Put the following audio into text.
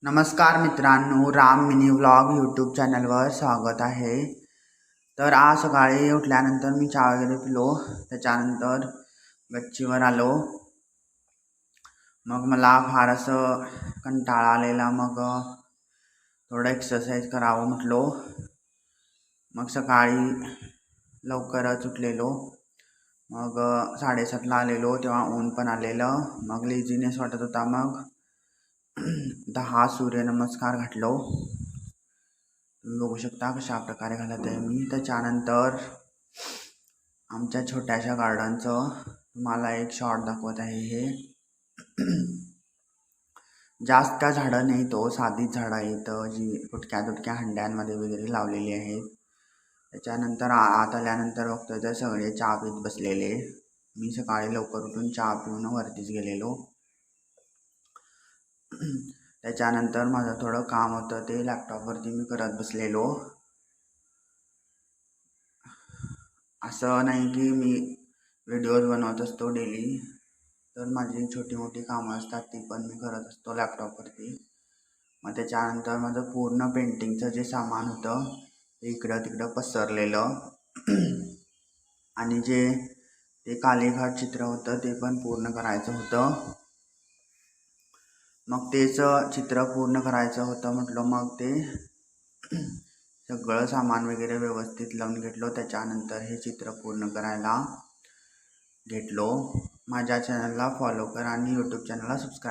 नमस्कार मित्रांनो, Ram mini vlog YouTube चॅनलवर स्वागत आहे. तर आज सकाळी उठल्यानंतर मी चहा वगैरे पिलो. त्याच्यानंतर गच्चीवर आलो. मग मला फार असं कंटाळा आलेला. मग थोडं एक्सरसाइज करावं म्हटलो. मग सकाळी लवकरच उठलेलो. मग 7:30ला आलेलो तेव्हा ऊन पण आलेलं. मग लेझीनेस वाटत होता. मग 10 सूर्यनमस्कार घातलो. तुम्ही बघू शकता कशा प्रकारे घालत आहे मी. त्याच्यानंतर आमच्या छोट्याशा गार्डनचं तुम्हाला एक शॉट दाखवत आहे. हे जास्त का झाडं नाही, तो साधीच झाडं आहेत जी तुटक्या तुटक्या हंड्यांमध्ये वगैरे लावलेली आहेत. त्याच्यानंतर आत आल्यानंतर बघतोय तर सगळे चहा पीत बसलेले. मी सकाळी लवकर उठून चहा पिऊन वरतीच गेलेलो. त्याच्यानंतर माझं थोडं काम होतं, ते लॅपटॉपवरती मी करत बसलेलो. असं नाही की मी व्हिडिओज बनवत असतो डेली, तर माझी छोटी मोठी कामं असतात ती पण मी करत असतो लॅपटॉपवरती. मग त्याच्यानंतर माझं पूर्ण पेंटिंगचं जे सामान होतं ते इकडं तिकडं पसरलेलं. आणि ते कालीघाट चित्र होतं ते पण पूर्ण करायचं होतं. मग तेच चित्र पूर्ण करायचं होतं म्हटलं. मग ते सगळं सामान वगैरे व्यवस्थित लावून घेतलो. त्याच्यानंतर हे चित्र पूर्ण करायला घेतलो. माझ्या चॅनलला फॉलो करा आणि यूट्यूब चॅनलला सबस्क्राईब